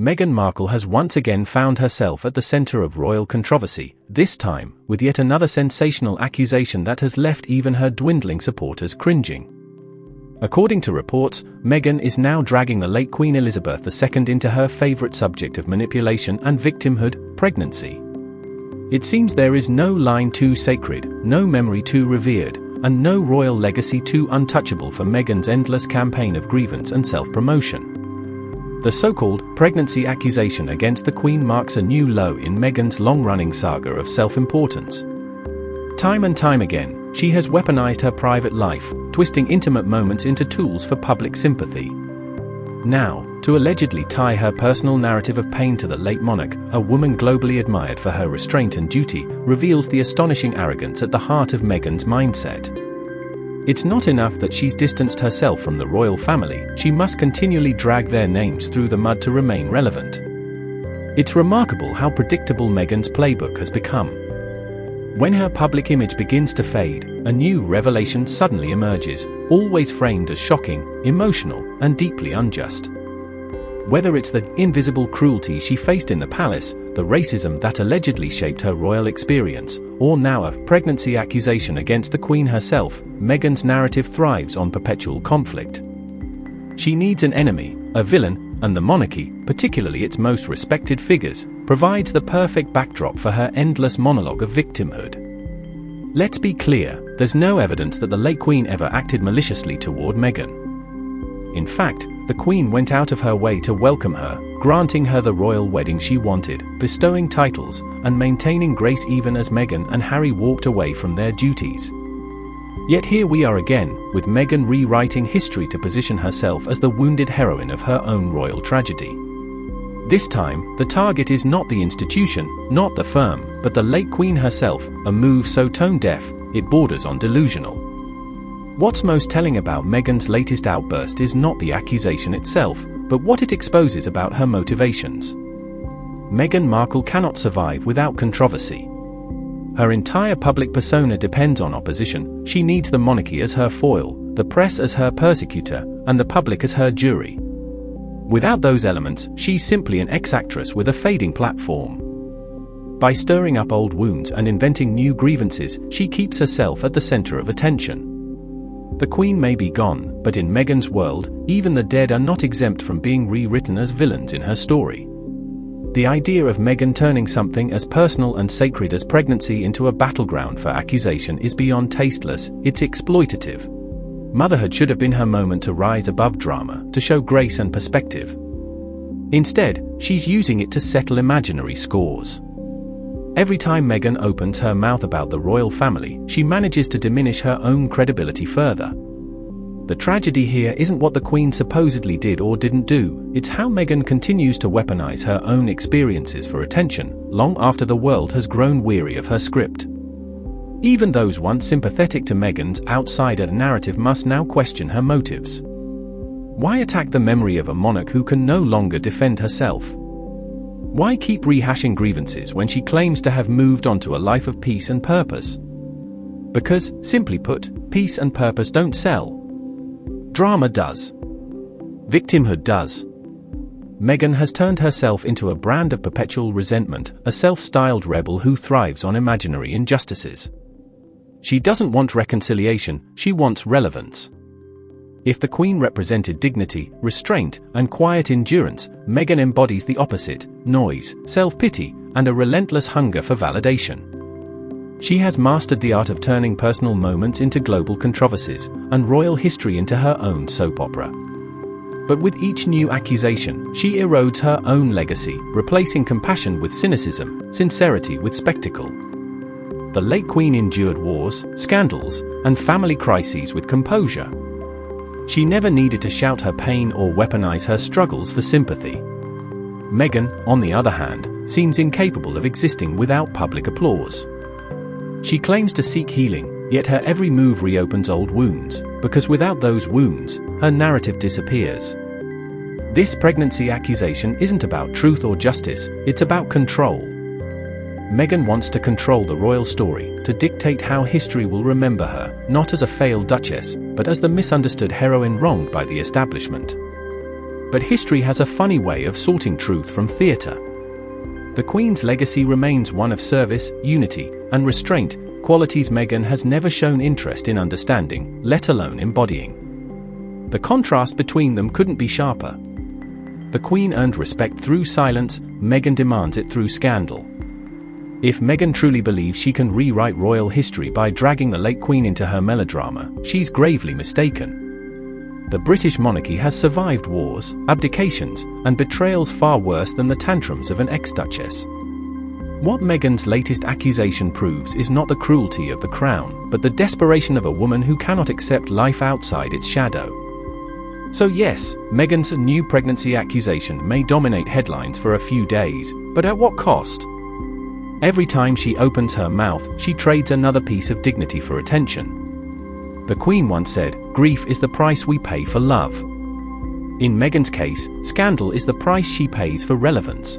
Meghan Markle has once again found herself at the center of royal controversy, this time with yet another sensational accusation that has left even her dwindling supporters cringing. According to reports, Meghan is now dragging the late Queen Elizabeth II into her favorite subject of manipulation and victimhood, pregnancy. It seems there is no line too sacred, no memory too revered, and no royal legacy too untouchable for Meghan's endless campaign of grievance and self-promotion. The so-called pregnancy accusation against the Queen marks a new low in Meghan's long-running saga of self-importance. Time and time again, she has weaponized her private life, twisting intimate moments into tools for public sympathy. Now, to allegedly tie her personal narrative of pain to the late monarch, a woman globally admired for her restraint and duty, reveals the astonishing arrogance at the heart of Meghan's mindset. It's not enough that she's distanced herself from the royal family, she must continually drag their names through the mud to remain relevant. It's remarkable how predictable Meghan's playbook has become. When her public image begins to fade, a new revelation suddenly emerges, always framed as shocking, emotional, and deeply unjust. Whether it's the invisible cruelty she faced in the palace, the racism that allegedly shaped her royal experience, or now a pregnancy accusation against the Queen herself, Meghan's narrative thrives on perpetual conflict. She needs an enemy, a villain, and the monarchy, particularly its most respected figures, provides the perfect backdrop for her endless monologue of victimhood. Let's be clear, there's no evidence that the late Queen ever acted maliciously toward Meghan. In fact, the Queen went out of her way to welcome her, granting her the royal wedding she wanted, bestowing titles, and maintaining grace even as Meghan and Harry walked away from their duties. Yet here we are again, with Meghan rewriting history to position herself as the wounded heroine of her own royal tragedy. This time, the target is not the institution, not the firm, but the late Queen herself, a move so tone-deaf, it borders on delusional. What's most telling about Meghan's latest outburst is not the accusation itself, but what it exposes about her motivations. Meghan Markle cannot survive without controversy. Her entire public persona depends on opposition. She needs the monarchy as her foil, the press as her persecutor, and the public as her jury. Without those elements, she's simply an ex-actress with a fading platform. By stirring up old wounds and inventing new grievances, she keeps herself at the center of attention. The Queen may be gone, but in Meghan's world, even the dead are not exempt from being rewritten as villains in her story. The idea of Meghan turning something as personal and sacred as pregnancy into a battleground for accusation is beyond tasteless, it's exploitative. Motherhood should have been her moment to rise above drama, to show grace and perspective. Instead, she's using it to settle imaginary scores. Every time Meghan opens her mouth about the royal family, she manages to diminish her own credibility further. The tragedy here isn't what the Queen supposedly did or didn't do, it's how Meghan continues to weaponize her own experiences for attention, long after the world has grown weary of her script. Even those once sympathetic to Meghan's outsider narrative must now question her motives. Why attack the memory of a monarch who can no longer defend herself? Why keep rehashing grievances when she claims to have moved on to a life of peace and purpose? Because, simply put, peace and purpose don't sell. Drama does. Victimhood does. Meghan has turned herself into a brand of perpetual resentment, a self-styled rebel who thrives on imaginary injustices. She doesn't want reconciliation, she wants relevance. If the Queen represented dignity, restraint, and quiet endurance, Meghan embodies the opposite: noise, self-pity, and a relentless hunger for validation. She has mastered the art of turning personal moments into global controversies, and royal history into her own soap opera. But with each new accusation, she erodes her own legacy, replacing compassion with cynicism, sincerity with spectacle. The late Queen endured wars, scandals, and family crises with composure. She never needed to shout her pain or weaponize her struggles for sympathy. Meghan, on the other hand, seems incapable of existing without public applause. She claims to seek healing, yet her every move reopens old wounds, because without those wounds, her narrative disappears. This pregnancy accusation isn't about truth or justice, it's about control. Meghan wants to control the royal story, to dictate how history will remember her, not as a failed duchess, but as the misunderstood heroine wronged by the establishment. But history has a funny way of sorting truth from theatre. The Queen's legacy remains one of service, unity, and restraint, qualities Meghan has never shown interest in understanding, let alone embodying. The contrast between them couldn't be sharper. The Queen earned respect through silence, Meghan demands it through scandal. If Meghan truly believes she can rewrite royal history by dragging the late Queen into her melodrama, she's gravely mistaken. The British monarchy has survived wars, abdications, and betrayals far worse than the tantrums of an ex-duchess. What Meghan's latest accusation proves is not the cruelty of the crown, but the desperation of a woman who cannot accept life outside its shadow. So yes, Meghan's new pregnancy accusation may dominate headlines for a few days, but at what cost? Every time she opens her mouth, she trades another piece of dignity for attention. The Queen once said, "Grief is the price we pay for love." In Meghan's case, scandal is the price she pays for relevance.